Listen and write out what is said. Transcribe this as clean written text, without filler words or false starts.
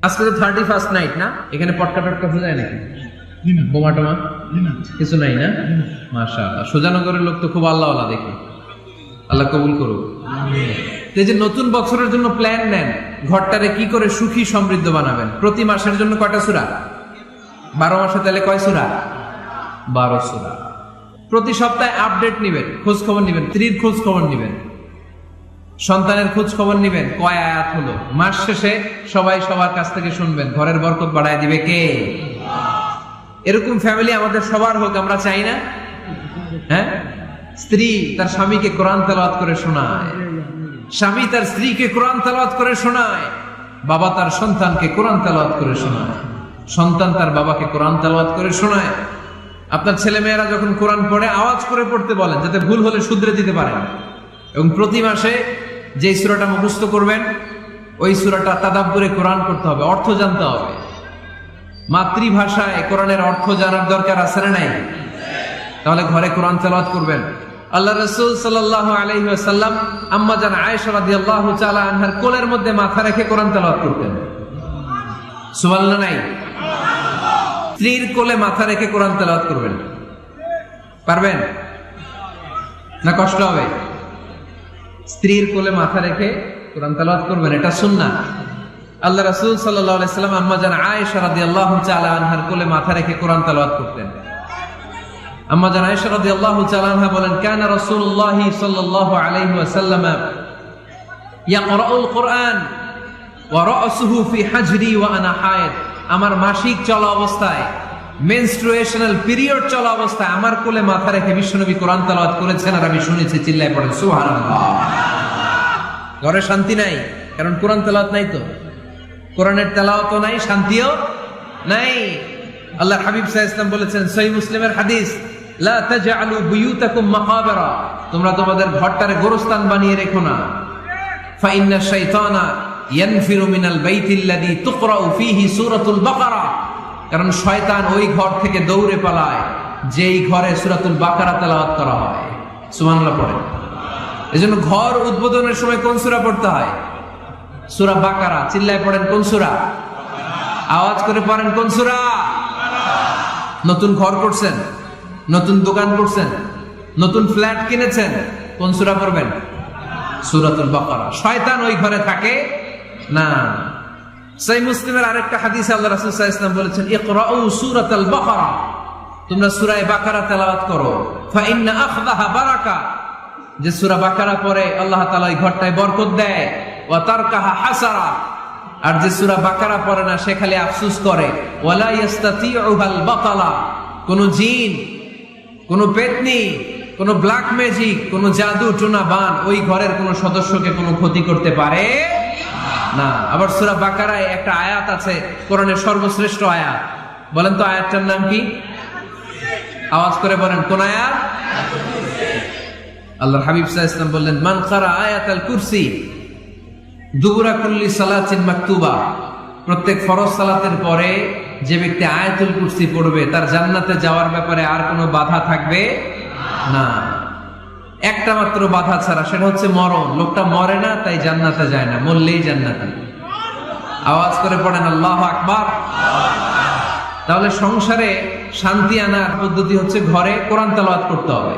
আজকে তো 31st night না, এখানে পটকা টটকা যায় নাকি? বোমা টোমা কিছু নাই না? মাশাআল্লাহ, সুজানগরের লোক তো খুব আল্লাহওয়ালা দেখি, আল্লাহ কবুল করুক। এই যে নতুন বছরের জন্য প্ল্যান নেন, ঘরটারে কি করে সুখী সমৃদ্ধ বানাবেন। প্রতি মাসের জন্য কয়টা সূরা? 12 মাসে তাহলে কয় সূরা? 12 সূরা। প্রতি সপ্তাহে আপডেট নিবেন, খোঁজ খবর নিবেন, স্ত্রীর খোঁজ খবর নিবেন, সন্তানের খোঁজ খবর নিবেন, কয় আয়াত হলো। মাস শেষে সবাই সবার কাছ থেকে শুনবেন, ঘরের বরকত বাড়ায় দিবে কে? এরকম ফ্যামিলি আমাদের সবার হোক, আমরা চাই না? হ্যাঁ, স্ত্রী তার স্বামীকে কোরআন তেলাওয়াত করে শোনায়, স্বামী তার স্ত্রীকে কোরআন তেলাওয়াত করে শোনায়, বাবা তার সন্তানকে কোরআন তেলাওয়াত করে শোনায়, সন্তান তার বাবাকে কোরআন তেলাওয়াত করে শোনায়। আপনার ছেলে মেয়েরা যখন কোরআন পড়ে আওয়াজ করে পড়তে বলেন, যাতে ভুল হলে শুধরে দিতে পারেন। এবং প্রতি মাসে যে সূরাটা মুখস্থ করবেন, ওই সূরাটা তাদাব্বুরে কোরআন করতে হবে, অর্থ জানতে হবে। মাতৃভাষায় কোরআনের অর্থ জানার দরকার আছে না নাই? তাহলে ঘরে কোরআন তেলাওয়াত করবেন। আল্লাহ রাসূল সাল্লাল্লাহু আলাইহি ওয়াসাল্লাম আম্মা জান আয়েশা রাদিয়াল্লাহু তাআলা আনহার কোলের মধ্যে মাথা রেখে কোরআন তেলাওয়াত করতেন। সুবহানাল্লাহ নাই? স্ত্রীর কোলে মাথা রেখে কোরআন তেলাওয়াত করবেন, পারবেন না? কষ্ট হবে? স্ত্রীর কোলে মাথা রেখে কোরআন তেলাওয়াত করবেন, এটা সুন্নাহ। আল্লাহ রাসূল সাল্লাল্লাহু আলাইহি ওয়াসাল্লাম আম্মা জান আয়েশা রাদিয়াল্লাহু তাআলা আনহার কোলে মাথা রেখে কোরআন তেলাওয়াত করতেন। আম্মা জান আয়েশা রাদিয়াল্লাহু তাআলা আনহা বলেন, কানা রাসূলুল্লাহ সাল্লাল্লাহু আলাইহি ওয়াসাল্লাম ইয়াকরাউল কুরআন ওয়া রাসুহু ফি হাজরি ওয়া আনা হায়েদ। আমার মাসিক চলা অবস্থায়, মেনস্ট্রুয়েশনাল পিরিয়ড চলা অবস্থায় আমার কোলে মাথা রেখে বিশ্বনবী কোরআন তেলাওয়াত করেছেন, আর আমি শুনেছি। চিল্লায় পড়েন সুবহানাল্লাহ। ঘরে শান্তি নাই, কারণ কোরআন তেলাওয়াত নাই। তো কোরআনের তেলাওয়াতও নাই, শান্তিও নাই। আল্লাহর হাবিব সাল্লাল্লাহু আলাইহি ওয়াসাল্লাম বলেছেন, সহিহ মুসলিমের হাদিস, লা তাজআলু বুয়ুতাকুম মাকাবিরা, তোমরা তোমাদের ঘরটারে গোরস্থান বানিয়ে রেখো না। ফা ইন্না শাইতানা ইয়ানফিরু মিনাল বাইতিল্লাযী তুকরাউ ফীহি সূরাতুল বাকারা, কারণ শয়তান ওই ঘর থেকে দৌড়ে পালায় যেই ঘরে সূরাতুল বাকারা তেলাওয়াত করা হয়। সুবহানাল্লাহ পড়েন। এজন্য ঘর উদ্বোধনের সময় কোন সূরা পড়তে হয়? সূরা বাকারা। চিল্লায় পড়েন কোন সূরা? আওয়াজ করে পড়েন কোন সূরা? নতুন ঘর করছেন, নতুন দোকান করছেন, নতুন ফ্ল্যাট কিনেছেন, কোন সূরা পড়বেন? সূরাতুল বাকারা। শয়তান ওই ঘরে থাকে না। সহিহ মুসলিমের আরেকটা হাদিসে আল্লাহ রাসূল সাল্লাল্লাহু আলাইহি ওয়াসাল্লাম বলেছেন, ইকরাউ সূরাতাল বাকারা, তোমরা সূরা বাকারা তেলাওয়াত করো। ফা ইন্না আখযাহা বারাকা, যে সূরা বাকারা পড়ে আল্লাহ তাআলা এই ঘরটায় বরকত দেয়। ওয়া তারকাহা হাসারা, আর যে সূরা বাকারা পড়ে না সে খালি আফসোস করে। ওয়ালা ইস্তাতিউহাল বাতালা, কোন জিন, কোন পেতনি, কোন ব্ল্যাক ম্যাজিক, কোন জাদু টোনা বান ওই ঘরের কোন সদস্যকে কোনো ক্ষতি করতে পারে না। আবার সূরা বাকারায় একটা আয়াত আছে, কোরআনের সর্বশ্রেষ্ঠ আয়াত। বলেন তো আয়াতটার নাম কি? আওয়াজ করে বলেন কোন আয়াত? আল্লাহর হাবিব সাল্লাল্লাহু আলাইহি ওয়াসাল্লাম বললেন, মান কারা আয়াতাল কুরসি দুবুরা কুল্লি সালাতিন মাকতুবা, প্রত্যেক ফরজ সালাতের পরে যে ব্যক্তি আয়াতুল কুরসি পড়বে তার জান্নাতে যাওয়ার ব্যাপারে আর কোনো বাধা থাকবে না। একটা মাত্র বাধা ছাড়া, সেটা হচ্ছে মরণ। লোকটা মরে না তাই জান্নাতে যায় না, মরলেই জান্নাতে। আওয়াজ করে পড়েন আল্লাহু আকবার। তাহলে সংসারে শান্তি আনার পদ্ধতি হচ্ছে ঘরে কোরআন তেলাওয়াত করতে হবে।